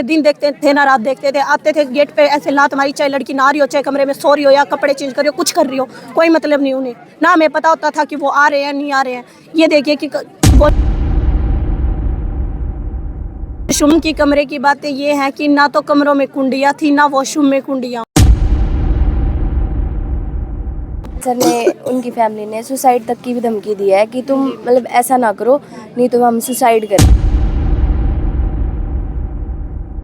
दिन देखते थे ना रात देखते थे, आते थे गेट पे ऐसे लात मारी, चाहे लड़की नहा रही हो चाहे कमरे में सो रही हो या कपड़े चेंज कर रही हो, कुछ कर रही हो, कोई मतलब नहीं उन्हें। ना हमें पता होता था कि वो आ रहे हैं नहीं आ रहे हैं। ये देखिए कि वॉशरूम की कमरे की बातें ये हैं कि ना तो कमरों में कुंडियाँ थी ना वॉशरूम में कुंडियाँ। सर ने उनकी फैमिली ने सुसाइड तक की भी धमकी दी है कि तुम मतलब ऐसा ना करो, नहीं तो हम सुसाइड कर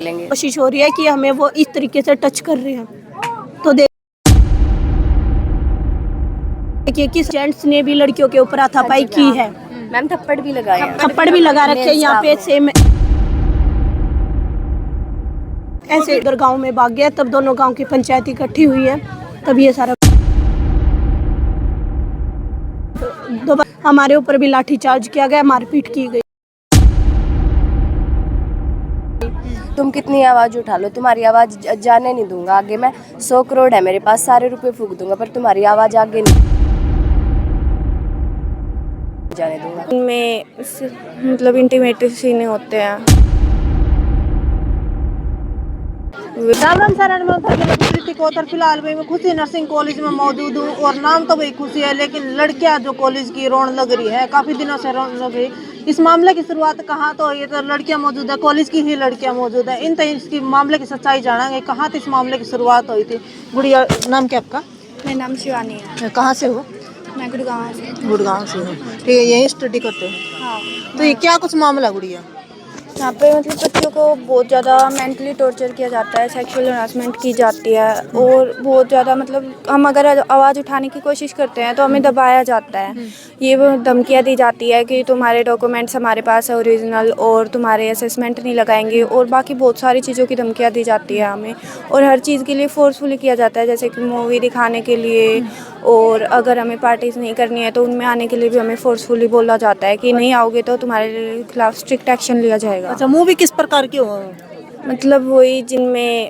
लेंगे। कोशिश हो रही है कि हमें वो इस तरीके से टच कर रहे हैं। तो देखिए कि जेंट्स ने भी लड़कियों के ऊपर हाथापाई की है। मैम थप्पड़ भी लगाए हैं। थप्पड़ भी लगा रखे हैं यहाँ पे। सेम ऐसे इधर गांव में भाग गया, तब दोनों गांव की पंचायत इकट्ठी हुई है, तब ये सारा हमारे ऊपर भी लाठीचार्ज किया गया, मारपीट की गई। तुम कितनी आवाज उठा लो, तुम्हारी आवाज जाने नहीं दूंगा आगे। मैं 100 करोड़ है मेरे पास, सारे रुपए फूंक दूंगा, पर तुम्हारी आवाज आगे नहीं जाने दूंगा। उनमें मतलब इंटीमेट सीन होते हैं। फिलहाल मैं खुशी नर्सिंग कॉलेज में मौजूद हूँ और नाम तो वही खुशी है, लेकिन लड़कियां जो कॉलेज की रौन लग रही है, काफी दिनों से रौन लग रही। इस मामले की शुरुआत कहाँ तो ये तो लड़कियां मौजूद है, कॉलेज की ही लड़कियां मौजूद है। इन इसकी मामले की सच्चाई जानेंगे, कहाँ तो इस मामले की शुरुआत हुई थी। गुड़िया, नाम क्या आपका? मेरा नाम शिवानी है। कहाँ से हो? मैं गुड़गांव से। गुड़गांव से हो, ठीक है। यहीं स्टडी करते हो? हाँ। तो ये क्या कुछ मामला गुड़िया? यहाँ पे मतलब बच्चों को बहुत ज़्यादा मेंटली टॉर्चर किया जाता है, सेक्सुअल हरासमेंट की जाती है और बहुत ज़्यादा मतलब हम अगर आवाज़ उठाने की कोशिश करते हैं तो हमें दबाया जाता है। ये वो धमकियाँ दी जाती है कि तुम्हारे डॉक्यूमेंट्स हमारे पास है ओरिजिनल और तुम्हारे असेसमेंट नहीं लगाएंगे, और बाकी बहुत सारी चीज़ों की धमकियाँ दी जाती है हमें। और हर चीज़ के लिए फोर्सफुली किया जाता है, जैसे कि मूवी दिखाने के लिए, और अगर हमें पार्टीज नहीं करनी है तो उनमें आने के लिए भी हमें फोर्सफुली बोला जाता है कि नहीं आओगे तो तुम्हारे खिलाफ स्ट्रिक्ट एक्शन लिया जाएगा। अच्छा, मूवी किस प्रकार की हो? मतलब वही जिनमें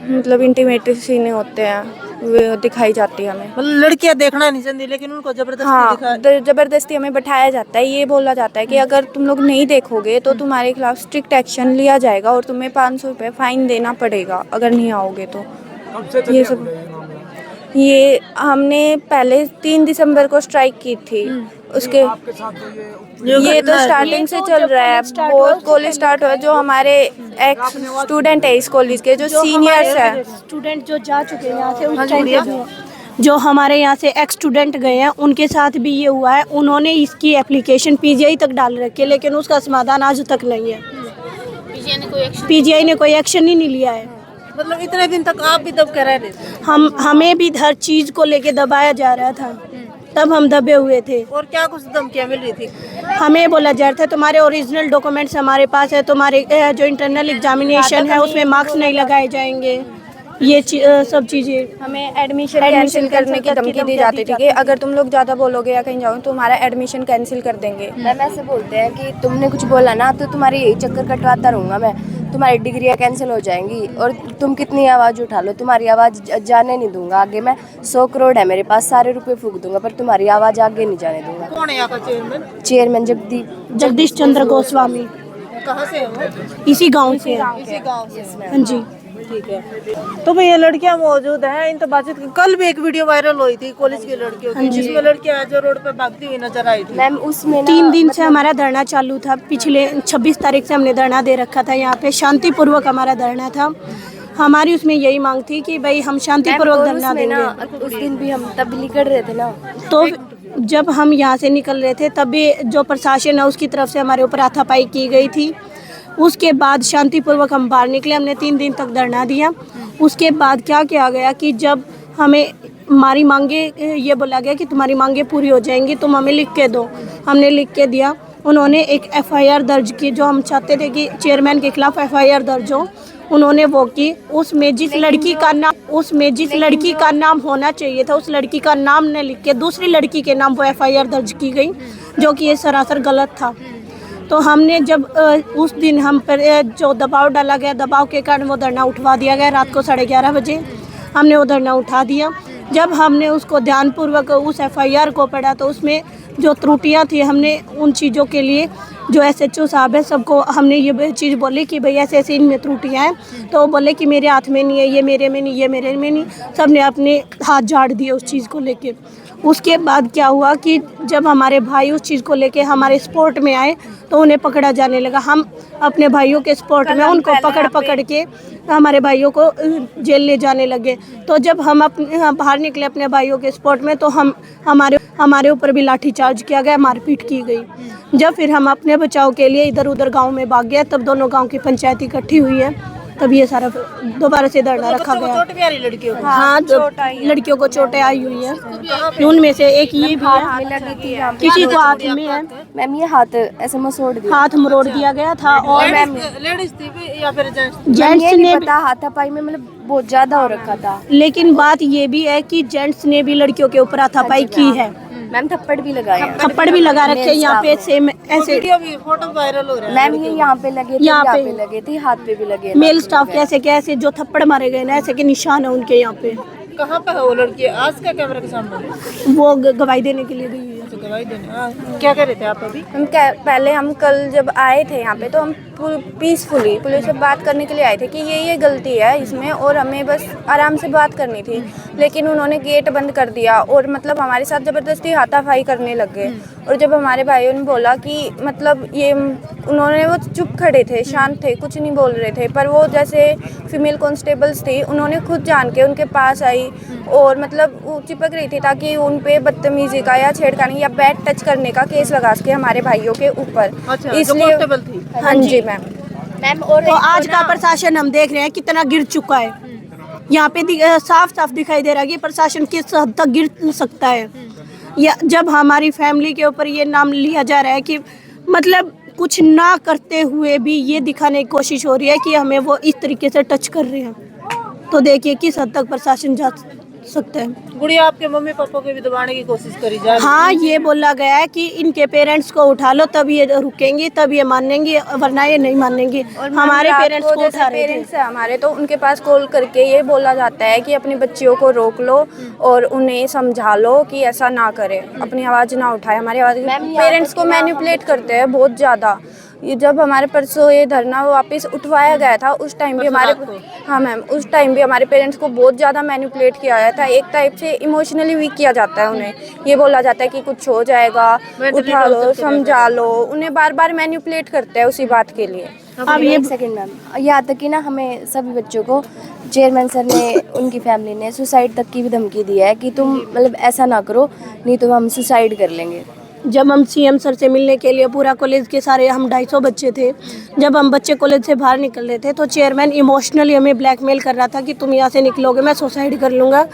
मतलब इंटीमेट सीन होते हैं वो दिखाई जाती है हमें। मतलब लड़कियां देखना नहीं चाहती, लेकिन उनको जबरदस्ती हाँ, जबरदस्ती हमें बैठाया जाता है। ये बोला जाता है कि अगर तुम लोग नहीं देखोगे तो तुम्हारे खिलाफ स्ट्रिक्ट एक्शन लिया जाएगा और तुम्हें 500 रुपये फाइन देना पड़ेगा अगर नहीं आओगे तो। ये सब ये हमने पहले 3 दिसंबर को स्ट्राइक की थी। उसके ये तो स्टार्टिंग से चल रहा है। बहुत कॉलेज स्टार्ट हुआ, जो हमारे एक्स स्टूडेंट है इस कॉलेज के, जो सीनियर्स है, स्टूडेंट जो जा चुके हैं यहाँ से, उस टाइम पे जो हमारे यहाँ से एक्स स्टूडेंट गए हैं उनके साथ भी ये हुआ है। उन्होंने इसकी एप्लीकेशन पीजीआई तक डाल रखी है, लेकिन उसका समाधान आज तक नहीं है। पीजीआई ने कोई एक्शन ही नहीं लिया है। मतलब इतने दिन तक आप भी दब कर रहे थे? हमें भी हर चीज को लेके दबाया जा रहा था, तब हम दबे हुए थे। और क्या कुछ धमकियां मिल रही थी? हमें बोला जा रहा था तुम्हारे ओरिजिनल डॉक्यूमेंट्स हमारे पास है, तुम्हारे जो इंटरनल एग्जामिनेशन है उसमें मार्क्स नहीं लगाए जाएंगे, ये सब चीज़ें। हमें एडमिशन कैंसिल करने की धमकी दी जाती थी कि अगर तुम लोग ज़्यादा बोलोगे या कहीं जाओगे तो हमारा एडमिशन कैंसिल कर देंगे। मैम ऐसे बोलते हैं कि तुमने कुछ बोला ना तो तुम्हारी यही चक्कर कटवाता रहूँगा मैं, तुम्हारी डिग्रियाँ कैंसिल हो जाएंगी, और तुम कितनी आवाज़ उठा लो, तुम्हारी आवाज़ जाने नहीं दूंगा आगे। मैं 100 करोड़ है मेरे पास, सारे रुपए फूंक दूंगा, पर तुम्हारी आवाज़ आगे नहीं जाने दूंगा। कौन है यहाँ का चेयरमैन? चेयरमैन जगदीश चंद्र गोस्वामी। कहाँ से है वो? इसी गांव से है। इसी गांव से? हाँ जी, ठीक है। तो भाई ये लड़कियां मौजूद हैं, इन तो बातचीत कल भी एक वीडियो वायरल हुई थी कॉलेज की लड़कियों की, जिसमें लड़कियां जो रोड पे भागती हुई नजर आई थी। मैम उसमें 3 दिन से हमारा धरना चालू था। पिछले 26 तारीख से हमने धरना दे रखा था यहाँ पे, शांतिपूर्वक हमारा धरना था। हमारी उसमें यही मांग थी कि भाई हम शांतिपूर्वक धरना देंगे। उस दिन भी हम तब निकल रहे थे ना, तो जब हम यहाँ से निकल रहे थे तब भी जो प्रशासन है उसकी तरफ से हमारे ऊपर हाथापाई की गई थी। उसके बाद शांतिपूर्वक हम बाहर निकले, हमने 3 दिन तक धरना दिया। उसके बाद क्या किया गया कि जब हमें हमारी मांगे ये बोला गया कि तुम्हारी मांगे पूरी हो जाएंगी, तुम हमें लिख के दो। हमने लिख के दिया। उन्होंने एक एफआईआर दर्ज की, जो हम चाहते थे कि चेयरमैन के खिलाफ एफआईआर दर्ज हो, उन्होंने वो की। उसमें जिस लड़की का नाम होना चाहिए था उस लड़की का नाम न लिख के दूसरी लड़की के नाम वो एफआईआर दर्ज की गई, जो कि ये सरासर गलत था। तो हमने जब उस दिन हम पर जो दबाव डाला गया, दबाव के कारण वो धरना उठवा दिया गया। रात को 11:30 बजे हमने वो धरना उठा दिया। जब हमने उसको ध्यानपूर्वक उस एफआईआर को पढ़ा तो उसमें जो त्रुटियां थी, हमने उन चीज़ों के लिए जो SHO साहब है सबको हमने ये चीज़ बोली कि भाई ऐसे ऐसे इनमें त्रुटियाँ हैं, तो वो बोले कि मेरे हाथ में नहीं है, ये मेरे में नहीं, ये मेरे में नहीं, सब ने अपने हाथ झाड़ दिए उस चीज़ को लेके। उसके बाद क्या हुआ कि जब हमारे भाई उस चीज़ को लेके हमारे स्पॉट में आए तो उन्हें पकड़ा जाने लगा। हम अपने भाइयों के स्पॉट में उनको पकड़ के हमारे भाइयों को जेल ले जाने लगे। तो जब हम अपने बाहर निकले अपने भाइयों के स्पॉट में तो हमारे ऊपर भी लाठीचार्ज किया गया, मारपीट की गई। जब फिर हम अपने बचाव के लिए इधर उधर गांव में भाग गए, तब दोनों गांव की पंचायत इकट्ठी हुई है, तब ये सारा दोबारा से धरना रखा गया। चोट भी आ रही लड़कियों को? हाँ, लड़कियों को चोटें आई हुई है। उनमें से एक ये भी है, किसी को हाथ में है मैम ये हाथ ऐसे मसोड़ दिया, हाथ मरोड़ दिया गया था। और लेडीज थी या फिर जेंट्स? जेंट्स ये ने नहीं पता, हाथापाई में मतलब बहुत ज्यादा हो रखा था। लेकिन बात ये भी है कि जेंट्स ने भी लड़कियों के ऊपर हाथापाई की है, मैम थप्पड़ भी लगाए हैं। थप्पड़ भी लगा रखे हैं यहाँ पे, सेम ऐसे। वीडियो भी फोटो वायरल हो रहा है। मैम ये यहाँ पे लगे थे, यहाँ यहाँ पे पे लगे थे, हाथ पे भी लगे। मेल स्टाफ कैसे कैसे जो थप्पड़ मारे गए ना, ऐसे के निशान है उनके यहाँ पे। कहाँ पे है वो लड़की? आज का कैमरा के सामने वो गवाही देने के लिए गई हुई है। तो गवाही देने। क्या कर रहे थे आप अभी? पहले हम कल जब आए थे यहाँ पे तो हम पीसफुली पुलिस से बात करने के लिए आए थे कि ये गलती है इसमें, और हमें बस आराम से बात करनी थी। लेकिन उन्होंने गेट बंद कर दिया और मतलब हमारे साथ ज़बरदस्ती हाथापाई करने लग गए। और जब हमारे भाइयों ने बोला कि मतलब ये, उन्होंने वो चुप खड़े थे, शांत थे, कुछ नहीं बोल रहे थे, पर वो जैसे फीमेल कांस्टेबल्स थी उन्होंने खुद जान के उनके पास आई और मतलब वो चिपक रही थी ताकि उन पे बदतमीजी का या छेड़खानी या बैड टच करने का केस लगा सके हमारे भाइयों के ऊपर। अच्छा, जो इसलिए कांस्टेबल थी? हाँ जी मैम। और तो आज का प्रशासन हम देख रहे हैं कितना गिर चुका है। यहाँ पे साफ साफ दिखाई दे रहा है कि प्रशासन किस हद तक गिर सकता है। या जब हमारी फैमिली के ऊपर ये नाम लिया जा रहा है कि मतलब कुछ ना करते हुए भी ये दिखाने की कोशिश हो रही है कि हमें वो इस तरीके से टच कर रहे हैं, तो देखिए किस हद तक प्रशासन जा सकता है। गुड़िया आपके मम्मी पापा को भी दबाने की कोशिश करी जा रही है? हाँ, ये बोला गया है कि इनके पेरेंट्स को उठा लो तब ये रुकेंगी, तब ये मानेंगे, वरना ये नहीं मानेंगे। हमारे पेरेंट्स को उठा रहे थे। पेरेंट्स है हमारे, तो उनके पास कॉल करके ये बोला जाता है कि अपने बच्चियों को रोक लो और उन्हें समझा लो कि ऐसा ना करें, अपनी आवाज़ ना उठाए। हमारी आवाज़ पेरेंट्स को मैनिपुलेट करते हैं बहुत ज़्यादा। ये जब हमारे परसों ये धरना वापस उठवाया गया था उस टाइम भी हमारे, हाँ मैम, उस टाइम भी हमारे पेरेंट्स को बहुत ज़्यादा मैनिपुलेट किया गया था। एक टाइप से इमोशनली वीक किया जाता है उन्हें। ये बोला जाता है कि कुछ हो जाएगा, उठा लो, समझा लो, उन्हें बार बार मैनिपुलेट करते हैं उसी बात के लिए। अब ये सेकंड मैम, यहाँ तक कि ना हमें सभी बच्चों को चेयरमैन सर ने, उनकी फैमिली ने सुसाइड तक की भी धमकी दी है कि तुम मतलब ऐसा ना करो, नहीं तो हम सुसाइड कर लेंगे। जब हम CM सर से मिलने के लिए पूरा कॉलेज के सारे हम 250 बच्चे थे, जब हम बच्चे कॉलेज से बाहर निकल रहे थे तो चेयरमैन इमोशनली हमें ब्लैकमेल कर रहा था कि तुम यहाँ से निकलोगे मैं सुसाइड कर लूँगा,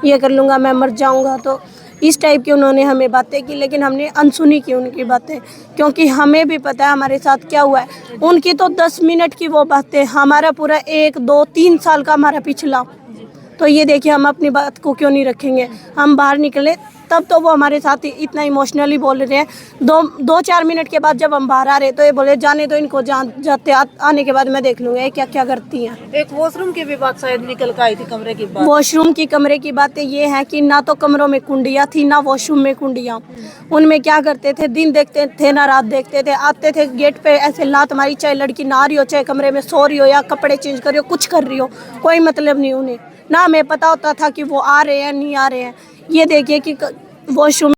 ये कर लूँगा, मैं मर जाऊँगा। तो इस टाइप की उन्होंने हमें बातें की, लेकिन हमने अनसुनी की उनकी बातें, क्योंकि हमें भी पता है हमारे साथ क्या हुआ है। उनकी तो 10 मिनट की वो बातें, हमारा पूरा 1, 2, 3 साल का हमारा पिछला। तो ये देखिए हम अपनी बात को क्यों नहीं रखेंगे। हम बाहर निकले तब तो वो हमारे साथ इतना इमोशनली बोल रहे हैं। 2-4 मिनट के बाद जब हम बाहर आ रहे तो ये बोले जाने दो इनको, जाते आने के बाद मैं देख लूँगा ये क्या क्या करती हैं। एक वॉशरूम की भी बात शायद निकल कर आई थी, कमरे की बात। वॉशरूम की कमरे की बातें ये हैं कि ना तो कमरों में कुंडियाँ थी ना वॉशरूम में कुंडियाँ। उनमें क्या करते थे, दिन देखते थे ना रात देखते थे, आते थे गेट पे ऐसे लात मारी, चाहे लड़की नहा रही हो, चाहे कमरे में सो रही हो या कपड़े चेंज कर रही हो, कुछ कर रही हो, कोई मतलब नहीं उन्हें। ना हमें पता होता था कि वो आ रहे हैं नहीं आ रहे हैं। ये देखिए कि वॉशरूम